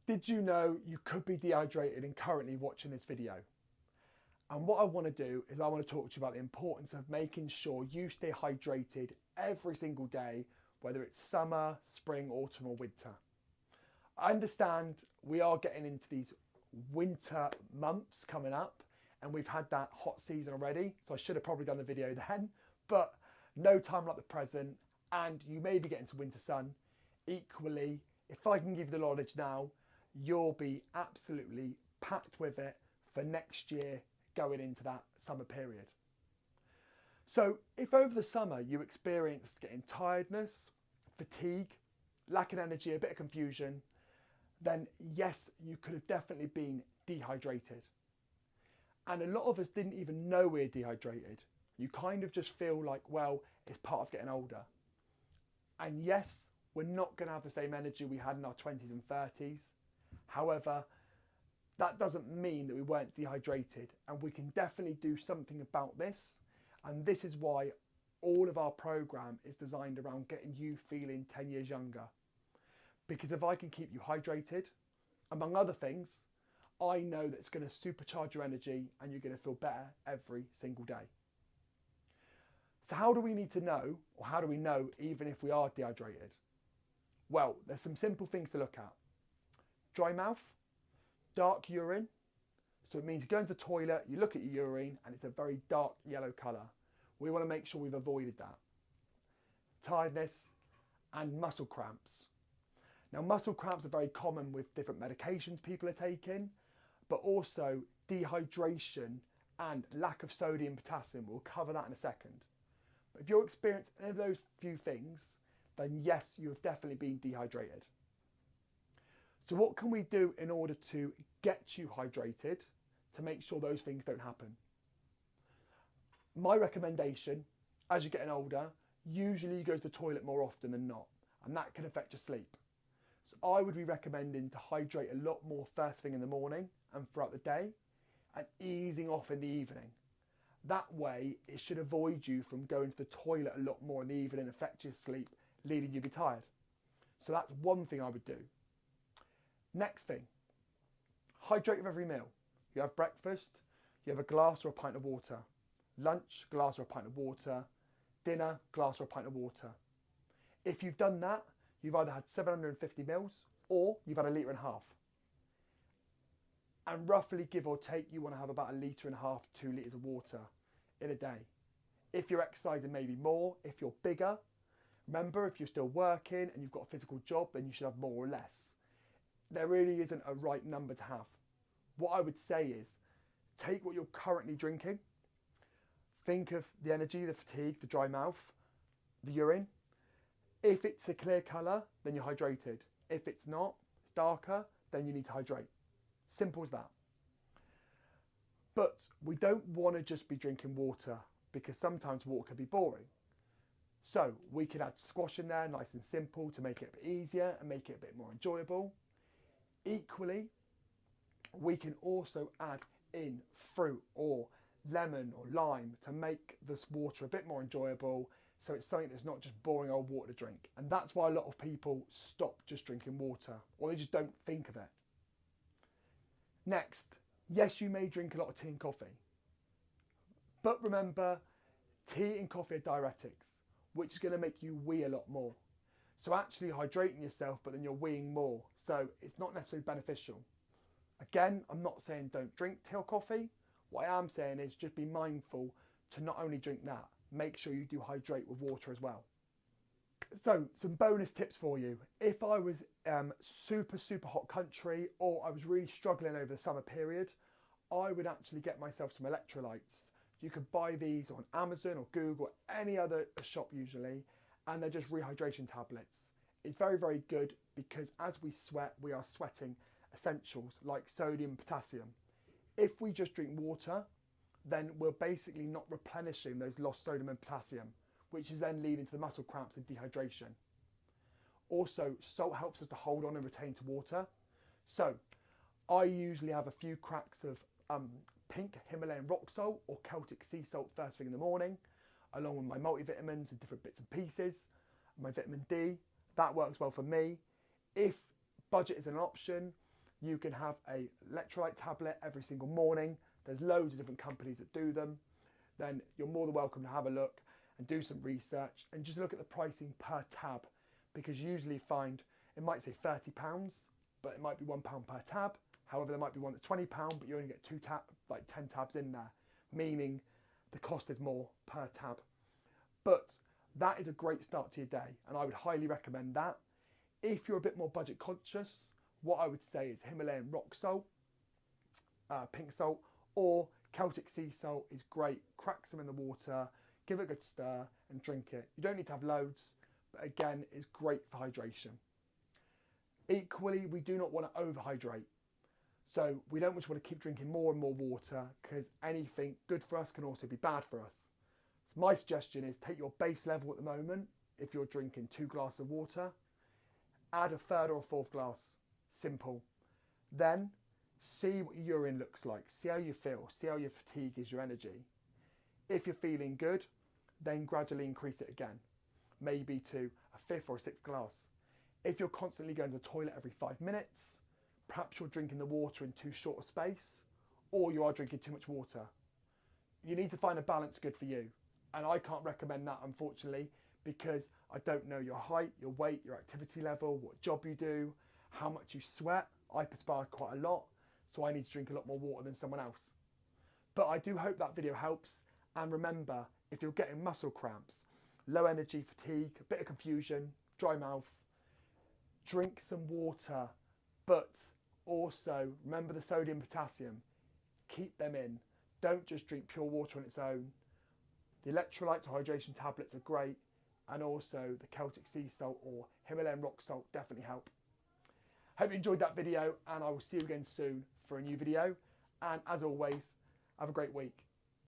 Did you know you could be dehydrated and currently watching this video? And what I want to do is I want to talk to you about the importance of making sure you stay hydrated every single day, whether it's summer, spring, autumn or winter. I understand we are getting into these winter months coming up and we've had that hot season already, so I should have probably done the video then, but no time like the present, and you may be getting some winter sun. Equally, if I can give you the knowledge now, you'll be absolutely packed with it for next year going into that summer period. So if over the summer you experienced getting tiredness, fatigue, lack of energy, a bit of confusion, then yes, you could have definitely been dehydrated. And a lot of us didn't even know we're dehydrated. You kind of just feel like, well, it's part of getting older. And yes, we're not going to have the same energy we had in our 20s and 30s. However, that doesn't mean that we weren't dehydrated, and we can definitely do something about this. And this is why all of our program is designed around getting you feeling 10 years younger. Because if I can keep you hydrated, among other things, I know that it's going to supercharge your energy and you're going to feel better every single day. So how do we need to know, or how do we know even if we are dehydrated? Well, there's some simple things to look at. Dry mouth, dark urine. So it means you go into the toilet, you look at your urine and it's a very dark yellow colour. We want to make sure we've avoided that. Tiredness and muscle cramps. Now, muscle cramps are very common with different medications people are taking, but also dehydration and lack of sodium and potassium. We'll cover that in a second. But if you're experiencing any of those few things, then yes, you have definitely been dehydrated. So what can we do in order to get you hydrated to make sure those things don't happen? My recommendation, as you're getting older, usually you go to the toilet more often than not, and that can affect your sleep. So I would be recommending to hydrate a lot more first thing in the morning and throughout the day, and easing off in the evening. That way, it should avoid you from going to the toilet a lot more in the evening and affect your sleep, leading you to be tired. So that's one thing I would do. Next thing, hydrate with every meal. You have breakfast, you have a glass or a pint of water. Lunch, glass or a pint of water. Dinner, glass or a pint of water. If you've done that, you've either had 750 mils or you've had 1.5 litres. And roughly, give or take, you want to have about 1.5 litres, 2 litres of water in a day. If you're exercising, maybe more. If you're bigger, remember, if you're still working and you've got a physical job, then you should have more or less. There really isn't a right number to have. What I would say is, take what you're currently drinking. Think of the energy, the fatigue, the dry mouth, the urine. If it's a clear colour, then you're hydrated. If it's not, it's darker, then you need to hydrate. Simple as that. But we don't want to just be drinking water, because sometimes water can be boring. So we could add squash in there, nice and simple, to make it a bit easier and make it a bit more enjoyable. Equally, we can also add in fruit or lemon or lime to make this water a bit more enjoyable, so it's something that's not just boring old water to drink. And that's why a lot of people stop just drinking water, or they just don't think of it. Next, yes, you may drink a lot of tea and coffee, but remember, tea and coffee are diuretics, which is going to make you wee a lot more. So actually hydrating yourself, but then you're weeing more, so it's not necessarily beneficial. Again, I'm not saying don't drink tea or coffee. What I am saying is just be mindful to not only drink that, make sure you do hydrate with water as well. So some bonus tips for you. If I was super hot country, or I was really struggling over the summer period, I would actually get myself some electrolytes. You could buy these on Amazon or Google, any other shop usually, and they're just rehydration tablets. It's very good, because as we sweat, we are sweating essentials like sodium and potassium. If we just drink water, then we're basically not replenishing those lost sodium and potassium, which is then leading to the muscle cramps and dehydration. Also, salt helps us to hold on and retain to water. So I usually have a few cracks of pink Himalayan rock salt or Celtic sea salt first thing in the morning, along with my multivitamins and different bits and pieces, my vitamin D. That works well for me. If budget is an option, You can have a electrolyte tablet every single morning. There's loads of different companies that do them. Then you're more than welcome to have a look and do some research and just look at the pricing per tab, because you usually find it might say £30, but it might be £1 per tab. However, there might be one that's £20, but you only get 10 tabs in there, meaning the cost is more per tab. But that is a great start to your day, and I would highly recommend that. If you're a bit more budget conscious, what I would say is Himalayan rock salt, pink salt, or Celtic sea salt is great. Crack some in the water, give it a good stir and drink it. You don't need to have loads, but again, it's great for hydration. Equally, we do not want to overhydrate. So we don't just want to keep drinking more and more water, because anything good for us can also be bad for us. So my suggestion is take your base level at the moment. If you're drinking 2 glasses of water, add a third or a fourth glass. Simple. Then see what your urine looks like. See how you feel. See how your fatigue is, your energy. If you're feeling good, then gradually increase it again. Maybe to a fifth or a sixth glass. If you're constantly going to the toilet every 5 minutes, perhaps you're drinking the water in too short a space, or you are drinking too much water. You need to find a balance good for you. And I can't recommend that, unfortunately, because I don't know your height, your weight, your activity level, what job you do, how much you sweat. I perspire quite a lot, so I need to drink a lot more water than someone else. But I do hope that video helps. And remember, if you're getting muscle cramps, low energy, fatigue, a bit of confusion, dry mouth, drink some water, but also remember the sodium, potassium, keep them in. Don't just drink pure water on its own. The electrolytes or hydration tablets are great, and also the Celtic sea salt or Himalayan rock salt definitely help. Hope you enjoyed that video, and I will see you again soon for a new video. And as always, have a great week.